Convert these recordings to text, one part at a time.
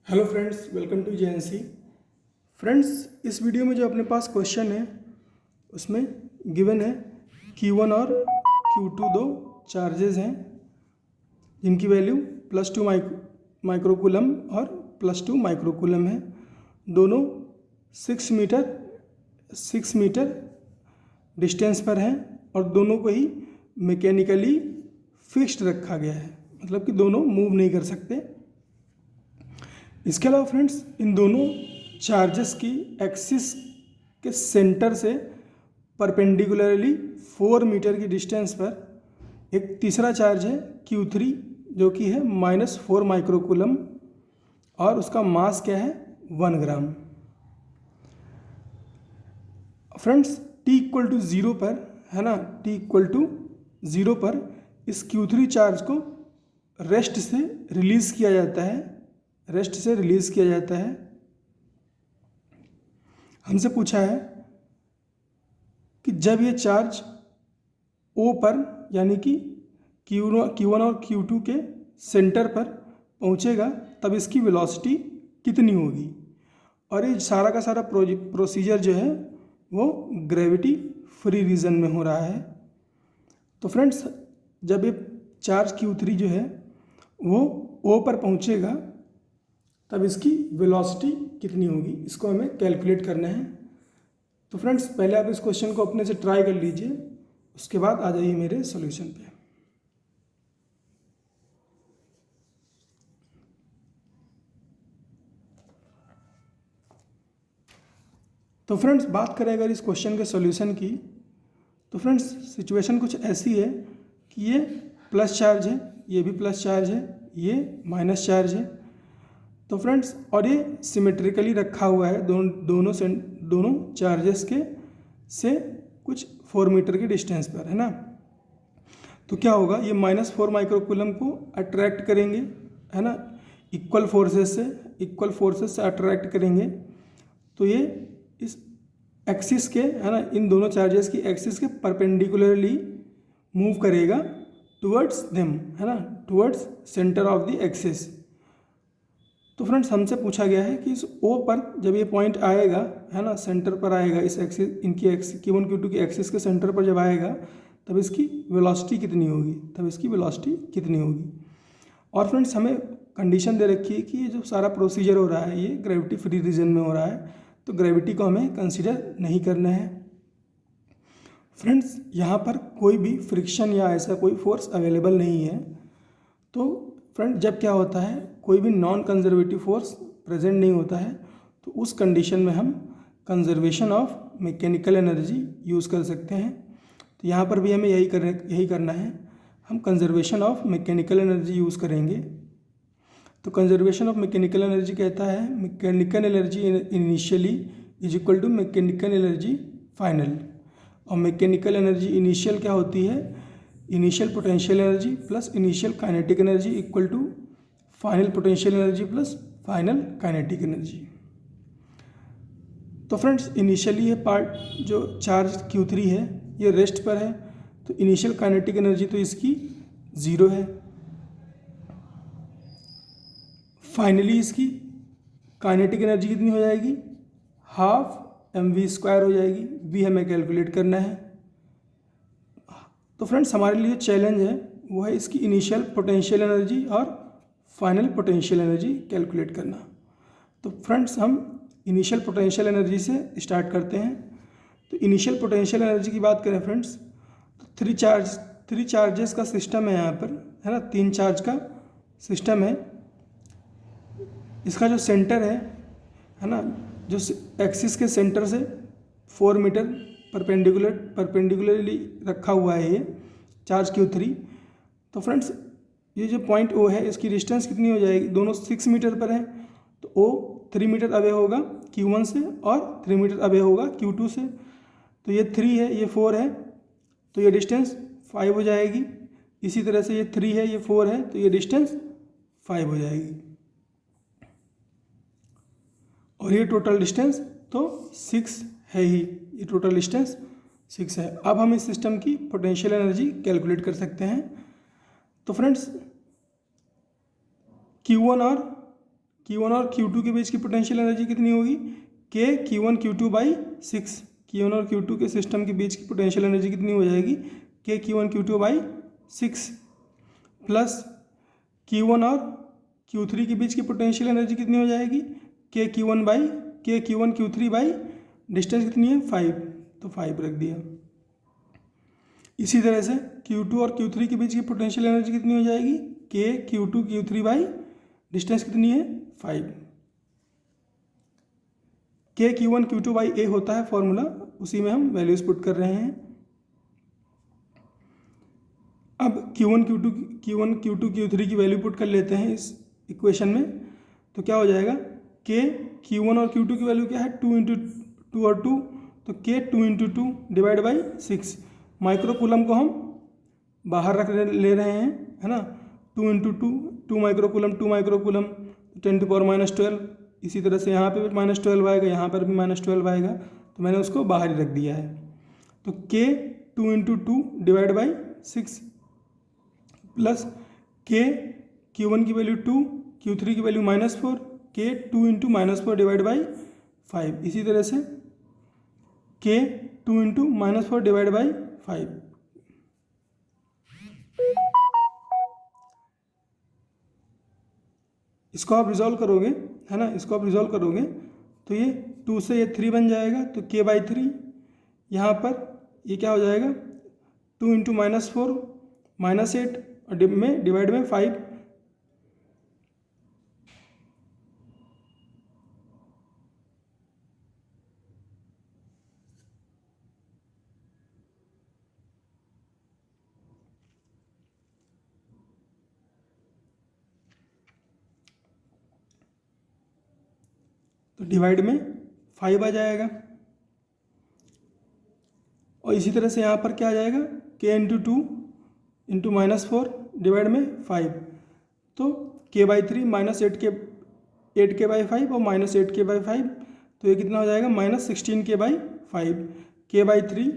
Hello friends, welcome to JNC. Friends, इस video में जो अपने पास क्वेश्चन है उसमें गिवन है Q1 और Q2 दो चार्जेस हैं जिनकी वैल्यू +2 माइक्रोकूलम और +2 माइक्रोकूलम है। दोनों 6 मीटर डिस्टेंस पर हैं और दोनों को ही मैकेनिकली फिक्स्ड रखा गया है, मतलब कि दोनों मूव नहीं कर सकते। इसके अलावा फ्रेंड्स, इन दोनों चार्जेस की एक्सिस के सेंटर से परपेंडिकुलरली 4 मीटर की डिस्टेंस पर एक तीसरा चार्ज है Q3 जो कि है -4 माइक्रोकूलम और उसका मास क्या है 1 ग्राम। फ्रेंड्स, t=0 पर है ना, t=0 पर इस Q3 चार्ज को रेस्ट से रिलीज़ किया जाता है। हमसे पूछा है कि जब ये चार्ज O पर यानी कि Q1 और Q2 के सेंटर पर पहुंचेगा तब इसकी वेलोसिटी कितनी होगी। और ये सारा का सारा प्रोसीजर जो है वो ग्रेविटी फ्री रीजन में हो रहा है। तो फ्रेंड्स, जब ये चार्ज Q3 जो है वो O पर पहुंचेगा तब इसकी वेलोसिटी कितनी होगी, इसको हमें कैलकुलेट करना है। तो फ्रेंड्स, पहले आप इस क्वेश्चन को अपने से ट्राई कर लीजिए, उसके बाद आ जाइए मेरे सॉल्यूशन पे। तो फ्रेंड्स, बात करें अगर इस क्वेश्चन के सॉल्यूशन की, तो फ्रेंड्स सिचुएशन कुछ ऐसी है कि ये प्लस चार्ज है, ये भी प्लस चार्ज है, ये माइनस चार्ज है। तो फ्रेंड्स, और ये सिमेट्रिकली रखा हुआ है दोनों चार्जेस के से कुछ 4 मीटर की डिस्टेंस पर, है ना। तो क्या होगा, ये -4 माइक्रोकूलम को अट्रैक्ट करेंगे, है ना, इक्वल फोर्सेस से अट्रैक्ट करेंगे। तो ये इस एक्सिस के, है ना, इन दोनों चार्जेस की एक्सिस के परपेंडिकुलरली मूव करेगा टुवर्ड्स देम, है ना, towards centre of the axis. तो फ्रेंड्स, हमसे पूछा गया है कि इस O पर जब ये पॉइंट आएगा, है ना, सेंटर पर आएगा, इस एक्सिस, इनकी एक्सिस Q1 Q2 की एक्सिस के सेंटर पर जब आएगा तब इसकी वेलोसिटी कितनी होगी। और फ्रेंड्स, हमें कंडीशन दे रखी है कि ये जो सारा प्रोसीजर हो रहा है ये ग्रेविटी फ्री रीजन में हो रहा है, तो ग्रेविटी को हमें कंसिडर नहीं करना है। फ्रेंड्स, यहाँ पर कोई भी फ्रिक्शन या ऐसा कोई फोर्स अवेलेबल नहीं है। तो फ्रेंड, जब क्या होता है, कोई भी नॉन कंजर्वेटिव फोर्स प्रेजेंट नहीं होता है, तो उस कंडीशन में हम conservation of mechanical energy use कर सकते हैं। तो यहाँ पर भी हमें यही करना है, हम conservation of mechanical energy use करेंगे। तो कंजर्वेशन ऑफ मैकेनिकल एनर्जी कहता है mechanical energy initially is equal to mechanical energy final. और मैकेनिकल एनर्जी इनिशियल क्या होती है, initial potential energy plus initial kinetic energy equal to final potential energy plus final kinetic energy. तो friends, initially ये part जो charge Q3 है ये rest पर है, तो इनिशियल काइनेटिक एनर्जी तो इसकी 0 है। फाइनली इसकी काइनेटिक एनर्जी कितनी हो जाएगी, 12 mv² हो जाएगी। v हमें कैलकुलेट करना है। तो फ्रेंड्स, हमारे लिए चैलेंज है वो है इसकी इनिशियल पोटेंशियल एनर्जी और फाइनल पोटेंशियल एनर्जी कैलकुलेट करना। तो फ्रेंड्स, हम इनिशियल पोटेंशियल एनर्जी से स्टार्ट करते हैं। तो इनिशियल पोटेंशियल एनर्जी की बात करें फ्रेंड्स, तो 3 चार्जेस का सिस्टम है यहाँ पर, है ना, 3 चार्ज का सिस्टम है। इसका जो सेंटर है ना, जो एक्सिस के सेंटर से 4 मीटर परपेंडिकुलरली रखा हुआ है ये चार्ज Q3। तो फ्रेंड्स, ये जो पॉइंट O है इसकी डिस्टेंस कितनी हो जाएगी, दोनों 6 मीटर पर है, तो O 3 मीटर अवे होगा Q1 से और 3 मीटर अवे होगा Q2 से। तो ये 3 है, ये 4 है, तो ये डिस्टेंस 5 हो जाएगी। इसी तरह से ये 3 है, ये 4 है, तो ये डिस्टेंस 5 हो जाएगी। और ये टोटल डिस्टेंस तो 6 है ही, ये टोटल डिस्टेंस 6 है। अब हम इस सिस्टम की पोटेंशियल एनर्जी कैलकुलेट कर सकते हैं। तो फ्रेंड्स, Q1 और Q1 और Q2 के बीच की पोटेंशियल एनर्जी कितनी होगी, K Q1 Q2 by 6। Q1 और Q2 के सिस्टम के बीच की पोटेंशियल एनर्जी कितनी हो जाएगी, K Q1 Q2 by 6 plus Q1 और Q3 के बीच की पोटेंशियल एनर्जी कितनी हो जाएगी, K Q1 Q3 by distance कितनी है 5, तो 5 रख दिया। इसी तरह से Q2 और Q3 के बीच की पोटेंशियल एनर्जी कितनी हो जाएगी, K Q2 Q3 by distance कितनी है 5। K Q1 Q2 by A होता है फॉर्मूला, उसी में हम वैल्यूज पुट कर रहे हैं। अब Q1 Q2 Q3 की वैल्यू पुट कर लेते हैं इस इक्वेशन में, तो क्या हो जाएगा, K Q1 और Q2 की वैल्यू क्या है 2 इंटू 2 और 2, तो K 2 into 2 divide by 6। Micro coulomb को हम बाहर रख ले रहे हैं, है ना, 2 इंटू 2 माइक्रो कूलम 10⁻12। इसी तरह से यहाँ पे भी -12 आएगा, यहाँ पर भी -12 आएगा, तो मैंने उसको बाहर ही रख दिया है। तो K 2 into 2 divide by 6 plus K Q1 की वैल्यू 2, Q3 की value -4, K 2 into -4 divide by 5। इसी तरह से K 2 इंटू -4 डिवाइड बाई 5। इसको आप रिजॉल्व करोगे, है ना, इसको आप रिजॉल्व करोगे तो ये 2 से ये 3 बन जाएगा, तो K/3 यहाँ पर ये क्या हो जाएगा, 2 इंटू -4 -8 और डिवाइड में 5। तो डिवाइड में 5 आ जाएगा, और इसी तरह से यहाँ पर क्या आ जाएगा, K इंटू 2 इंटू -4 डिवाइड में 5, तो K/3 -8K/5 और -8K/5, तो ये कितना हो जाएगा, -16K/5। K/3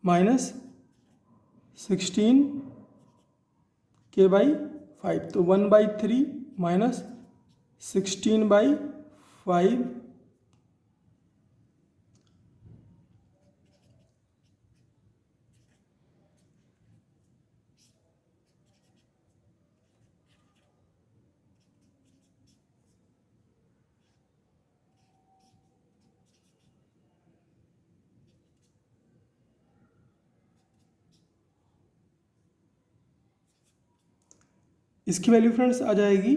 -16K/5, तो 1/3 -16/5 इसकी वैल्यू फ्रेंड्स आ जाएगी,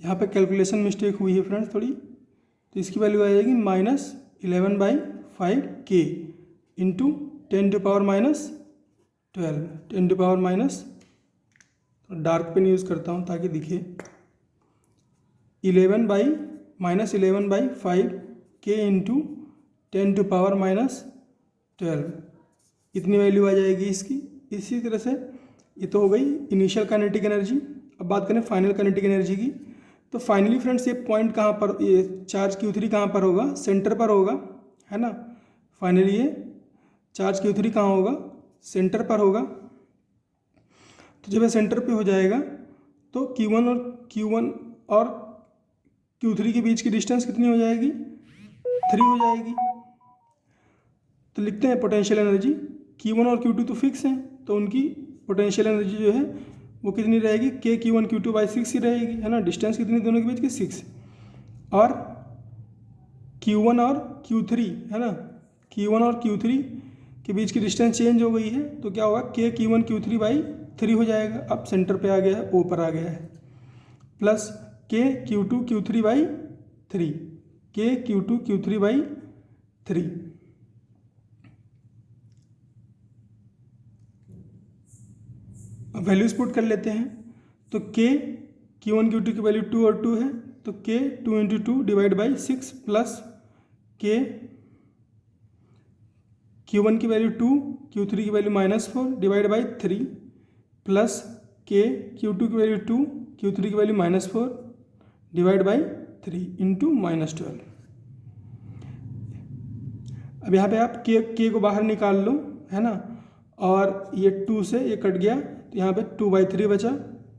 यहाँ पे कैलकुलेशन मिस्टेक हुई है फ्रेंड्स थोड़ी, तो इसकी वैल्यू आ जाएगी -11/5K इंटू 10⁻12 तो डार्क पेन यूज़ करता हूँ ताकि दिखे, 11/5K इंटू 10⁻12 इतनी वैल्यू आ जाएगी इसकी। इसी तरह से ये तो हो गई इनिशियल काइनेटिक एनर्जी। अब बात करें फाइनल काइनेटिक एनर्जी की, तो फाइनली फ्रेंड्स ये पॉइंट कहाँ पर, ये चार्ज Q3 कहाँ पर होगा, सेंटर पर होगा, है ना। फाइनली ये चार्ज Q3 कहाँ होगा, सेंटर पर होगा। तो जब ये सेंटर पे हो जाएगा तो Q1 और Q3 के बीच की डिस्टेंस कितनी हो जाएगी, 3 हो जाएगी। तो लिखते हैं पोटेंशियल एनर्जी, Q1 और Q2 तो फिक्स हैं, तो उनकी पोटेंशियल एनर्जी जो है वो कितनी रहेगी, K Q1 Q2 बाई 6 ही रहेगी, है ना। डिस्टेंस कितनी दोनों के बीच की, 6, और Q1 और Q3, है ना, Q1 और Q3 के बीच की डिस्टेंस चेंज हो गई है, तो क्या होगा, K Q1 Q3 बाई 3 हो जाएगा। अब सेंटर पे आ गया है, O पर आ गया है, plus K Q2 Q3 by 3, K Q2 Q3 by 3। अब वैल्यूज पुट कर लेते हैं, तो K Q1 Q2 की वैल्यू 2 और 2 है, तो K 2 into 2 divide by 6 plus K Q1 की वैल्यू 2, Q3 की value -4 divide by 3 plus K Q2 की वैल्यू 2, Q3 की वैल्यू -4 डिवाइड बाई 3 इंटू -12। अब यहाँ पे आप K को बाहर निकाल लो, है ना, और ये 2 से ये कट गया तो यहाँ पे 2/3 बचा,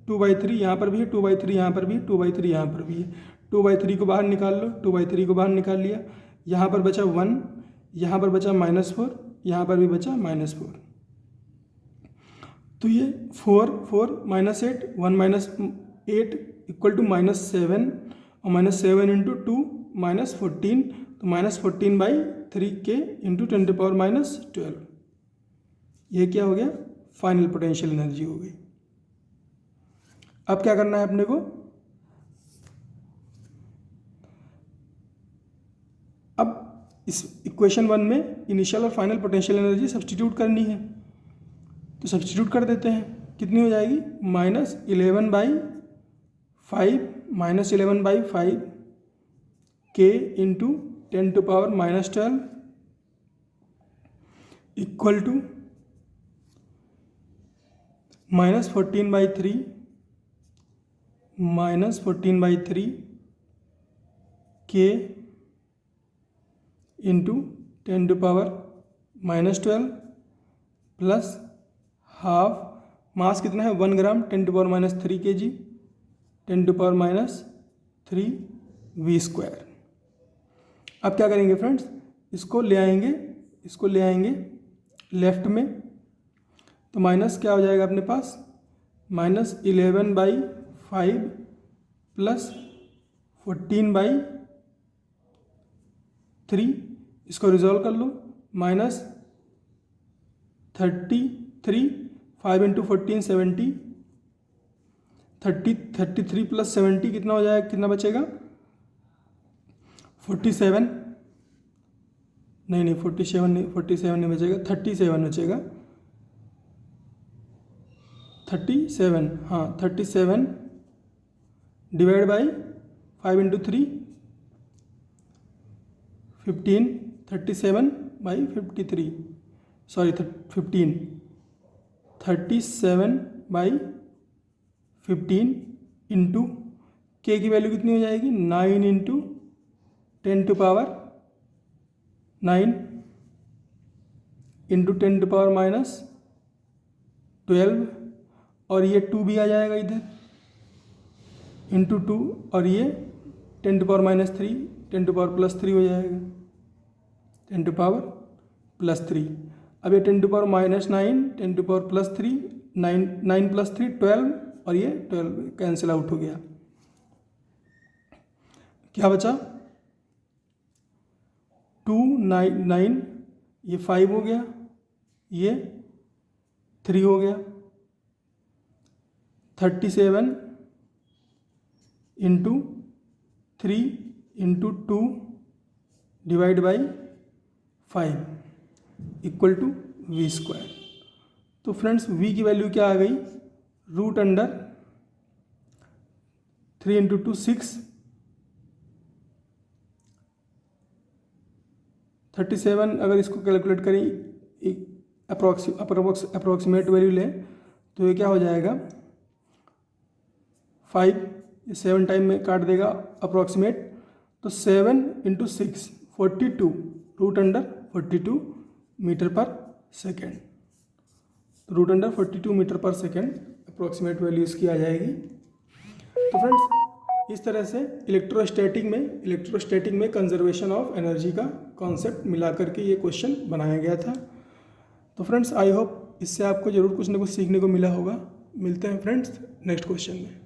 2/3 यहाँ पर भी है, 2/3 यहाँ पर भी है, 2/3 यहाँ पर भी है। 2/3 को बाहर निकाल लो, 2/3 को बाहर निकाल लिया, यहाँ पर बचा 1, यहाँ पर बचा -4, यहाँ पर भी बचा -4। तो ये 4 4 -8 1 -8 इक्वल टू -7 और -7 इंटू 2 -14, तो -14/3 के इंटू 10⁻⁻12। ये क्या हो गया? फाइनल पोटेंशियल एनर्जी हो गई। अब क्या करना है अपने को? अब इस इक्वेशन 1 में इनिशियल और फाइनल पोटेंशियल एनर्जी सब्स्टिट्यूट करनी है, तो सब्स्टिट्यूट कर देते हैं। कितनी हो जाएगी? -11/5 के इंटू 10⁻⁻12 इक्वल टू -14/3 के इंटू 10⁻⁻12 प्लस हाफ, मास कितना है? 1 ग्राम, 10⁻³ kg, 10⁻³ v²। अब क्या करेंगे फ्रेंड्स? इसको ले आएंगे लेफ्ट में, तो माइनस क्या हो जाएगा अपने पास? -11/5 प्लस 14/3, इसको रिजॉल्व कर लो। -33, 5 इंटू 14 70, 33 प्लस 70 कितना हो जाएगा? कितना बचेगा? 47 नहीं 47 नहीं बचेगा, 37 बचेगा। 37, हाँ 37 divide by 5 into 3 15, 37/53 sorry 15, 37/15 into के की वैल्यू कितनी हो जाएगी? 9 इंटू 10⁻9 इंटू 10⁻12 और ये 2 भी आ जाएगा इधर इंटू 2 और ये 10⁻3 10⁻+3 हो जाएगा 10⁻+3। अब ये 10⁻−9 10⁻+3 9 + 3 12 और ये 12 कैंसिल आउट हो गया। क्या बचा? 2 9 ये 5 हो गया, ये 3 हो गया। 37 into 3 into 2 divide by 5 equal to v²। तो फ्रेंड्स v की वैल्यू क्या आ गई? √3 इंटू 2 6, 37 अगर इसको कैलकुलेट करें अप्रोक्सीमेट वैल्यू लें तो ये क्या हो जाएगा? 5 7 टाइम में काट देगा अप्रोक्सीमेट, तो 7 इंटू 6 42 √42 मीटर पर सेकेंड। तो √42 मीटर पर सेकेंड अप्रोक्सीमेट वैल्यू इसकी आ जाएगी। तो फ्रेंड्स इस तरह से इलेक्ट्रोस्टैटिक में कंजर्वेशन ऑफ एनर्जी का कॉन्सेप्ट मिला करके ये क्वेश्चन बनाया गया था। तो फ्रेंड्स आई होप इससे आपको ज़रूर कुछ ना कुछ सीखने को मिला होगा। मिलते हैं फ्रेंड्स नेक्स्ट क्वेश्चन में।